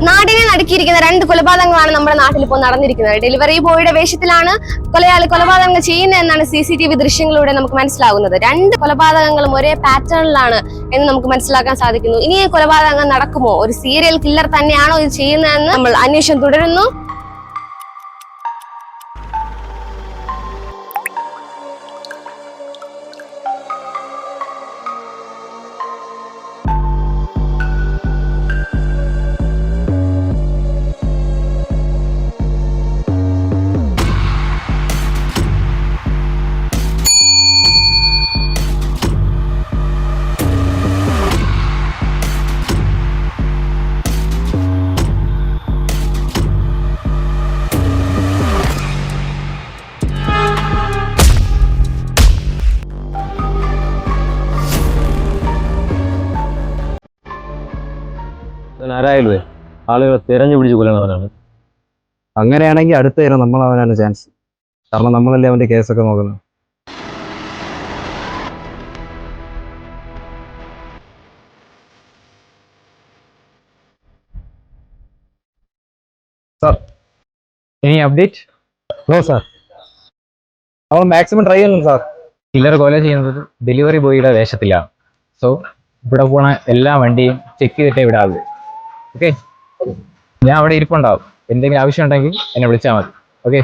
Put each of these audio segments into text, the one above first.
നാടിനെ നടുക്കിയിരിക്കുന്ന രണ്ട് കൊലപാതകങ്ങളാണ് നമ്മുടെ നാട്ടിൽ ഇപ്പോൾ നടന്നിരിക്കുന്നത്. ഡെലിവറി ബോയുടെ വേഷത്തിലാണ് കൊലപാതകങ്ങൾ ചെയ്യുന്നത് എന്നാണ് CCTV ദൃശ്യങ്ങളിലൂടെ നമുക്ക് മനസ്സിലാകുന്നത്. രണ്ട് കൊലപാതകങ്ങളും ഒരേ പാറ്റേണിലാണ് എന്ന് നമുക്ക് മനസ്സിലാക്കാൻ സാധിക്കുന്നു. ഇനി ഈ കൊലപാതകങ്ങൾ നടക്കുമോ? ഒരു സീരിയൽ കില്ലർ തന്നെയാണോ ഇത് ചെയ്യുന്നതെന്ന് നമ്മൾ അന്വേഷണം തുടരുന്നു. ആരായാലുവേ ആളുകൾ തിരഞ്ഞു പിടിച്ച് കൊല്ലണവനാണ്. അങ്ങനെയാണെങ്കിൽ അടുത്ത നേരം നമ്മൾ അവനാണ് ചാൻസ്. കാരണം നമ്മളല്ലേ അവന്റെ കേസൊക്കെ നോക്കുന്നത്. Sir, any update? No sir. അവൻ മാക്സിമം ട്രൈ ചെയ്യുന്നു സാർ. കില്ലർ കൊല ചെയ്യുന്നത് ഡെലിവറി ബോയിയുടെ വേഷത്തിലാണ്. സോ ഇവിടെ പോണ എല്ലാ വണ്ടിയും ചെക്ക് ചെയ്തിട്ടേ ഇവിടെ ആകൂ. ഓക്കെ, ഞാൻ അവിടെ ഇരിപ്പുണ്ടാവും. എന്തെങ്കിലും ആവശ്യം ഉണ്ടെങ്കിൽ എന്നെ വിളിച്ചാൽ മതി. ഓക്കെ.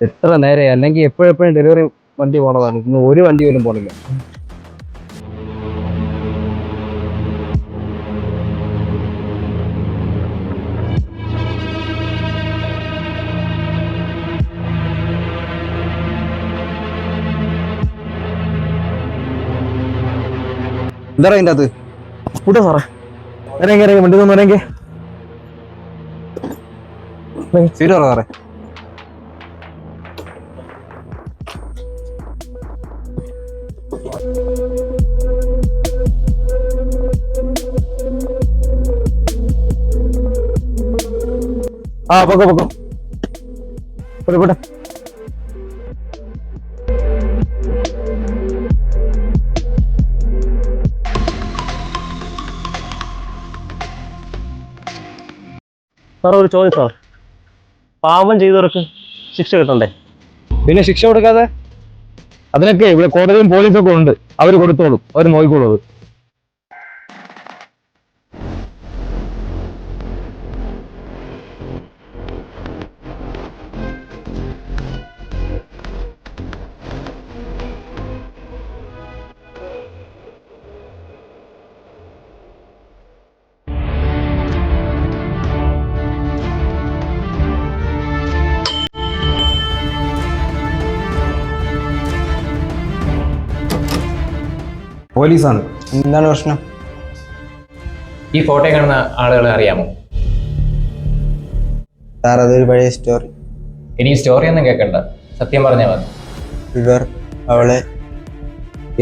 എത്ര നേരെ അല്ലെങ്കിൽ എപ്പോഴെപ്പോഴും ഡെലിവറി വണ്ടി പോണതാണ്. ഇന്ന് ഒരു വണ്ടി പോലും പോണില്ല. എന്താ അതിൻ്റെ അത് കൂട്ടാ സാറേ? ഇറങ്ങി വണ്ടി ഒന്ന് ഇറങ്ങി സീറ്റ് പറ സാറേ. ആ പൊക്കോ പോട്ടെ. സാർ, ഒരു ചോദ്യം സാർ. പാവം ചെയ്തവർക്ക് ശിക്ഷ കിട്ടണ്ടേ? പിന്നെ ശിക്ഷ കൊടുക്കാതെ? അതിനൊക്കെ ഇവിടെ കോടതിയും പോലീസൊക്കെ ഉണ്ട്. അവർ കൊടുത്തോളും, അവർ നോക്കിക്കോളും അത്. പോലീസാണ്. എന്താണ് പ്രശ്നം? ഈ ഫോട്ടോ കാണുന്ന ആളുകളെ അറിയാമോ? സാർ, അതൊരു പഴയ സ്റ്റോറി. ഇനി സ്റ്റോറിയൊന്നും കേൾക്കണ്ട, സത്യം പറഞ്ഞാൽ മതി. ഇവർ അവളെ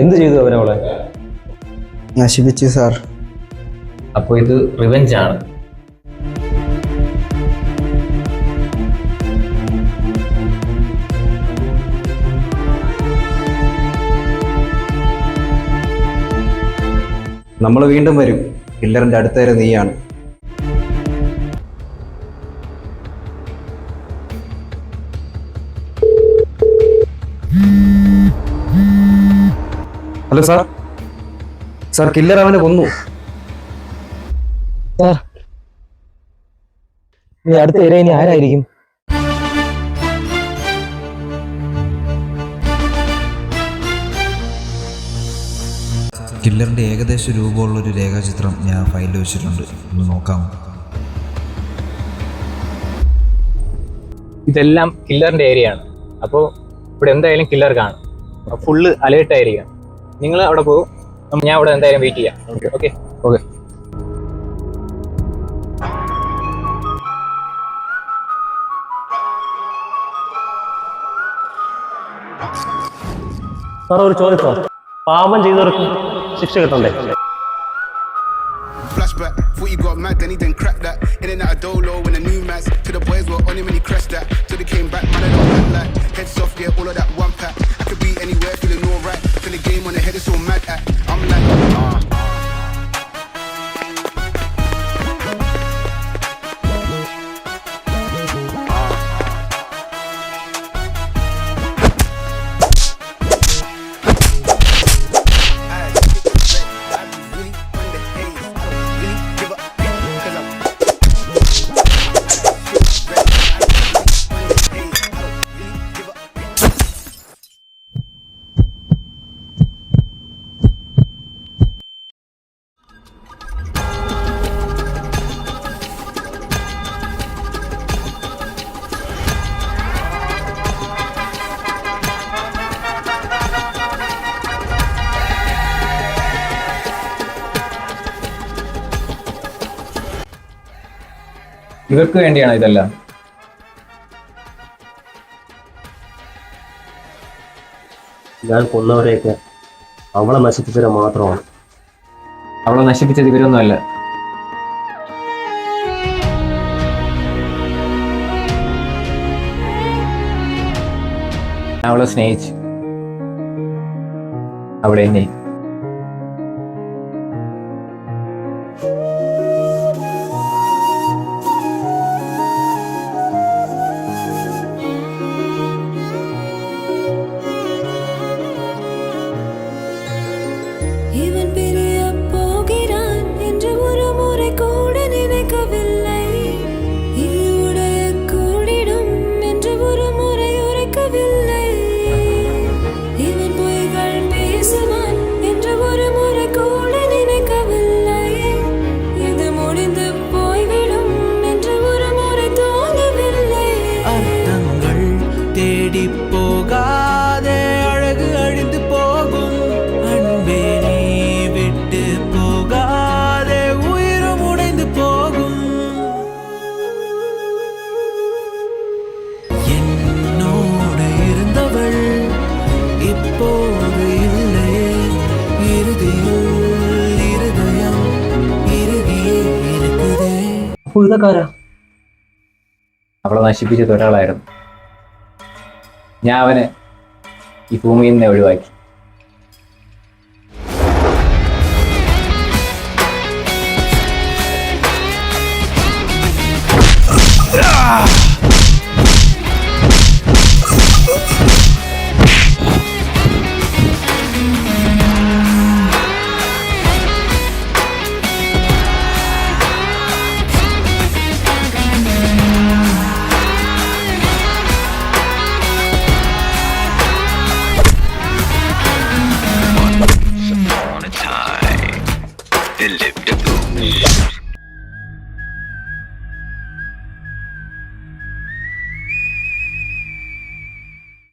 എന്ത് ചെയ്തു അവരവളെ? നശിപ്പിച്ചു സാർ. അപ്പോൾ ഇത് റിവെഞ്ച് ആണ്. നമ്മൾ വീണ്ടും വരും. കില്ലറിന്റെ അടുത്ത വരെ നീയാണ്. Hello sir. സാർ, കില്ലർ അവനെ കൊന്നു. സാർ, ഇനി അടുത്ത ഇര ഇനി ആരായിരിക്കും? കില്ലറിൻ്റെ ഏകദേശ രൂപമുള്ളൊരു രേഖാചിത്രം ഞാൻ ഫയലിൽ വെച്ചിട്ടുണ്ട്. ഒന്ന് നോക്കാമോ? ഇതെല്ലാം കില്ലറിന്റെ ഏരിയ ആണ്. അപ്പോൾ ഇവിടെ എന്തായാലും കില്ലർ കാണും. ഫുള്ള് അലേർട്ട് ആയിരിക്കണം. നിങ്ങൾ അവിടെ പോകും, ഞാൻ അവിടെ എന്തായാലും വെയിറ്റ് ചെയ്യാം. ഓക്കെ. സാർ, ഒരു ചോദ്യം സാർ. പാവം ചെയ്തവർക്ക് ശിക്ഷ കിട്ടണ്ടേ? Flashback, thought you got mad, then he didn't crack that. In and out of dolo when the new mats to the boys were on him when he crashed that. Till they came back, man, I don't like that. yeah, all of that one pack. I could be anywhere, feeling alright. Feel the game on the head, it's all mad at. I'm like, ഇവർക്ക് വേണ്ടിയാണ് ഇതെല്ലാം. ഞാൻ കൊന്നവരെയൊക്കെ അവളെ നശിപ്പിച്ചവരെ മാത്രമാണ്. അവളെ നശിപ്പിച്ചത് ഇവരൊന്നുമല്ല. അവളെ സ്നേഹിച്ചു, അവിടെ എന്നെ. இவன் பிரிய போகிறான் என்று ஒரு முறை கூட நினைக்கவில்லை. இது உடைய கூடிடும் என்று ஒரு முறை உரைக்கவில்லை. இவன் பொய்கள் பேசுவான் என்று ஒரு முறை கூட நினைக்கவில்லை. இது முடிந்து போய்விடும் என்று ஒரு முறை தோணவில்லை. அர்த்தங்கள் தேடி போகாதே, அழகு அழிந்து போகும். அன்பே நீ விட்டு போகாதே, உயிரும் உடைந்து போகும். என்னோடு இருந்தவள் இப்போது இல்லை. இறுதியில் இருதயம் இறுகியே இருக்குதே. അപ്പോൾ ഇതൊക്കെ ആരാ? അവളെ നശിപ്പിച്ചത് ഒരാളായിരുന്നു. ഞാൻ അവനെ ഈ ഭൂമിയിൽ നിന്ന് ഒഴിവാക്കി. Ah!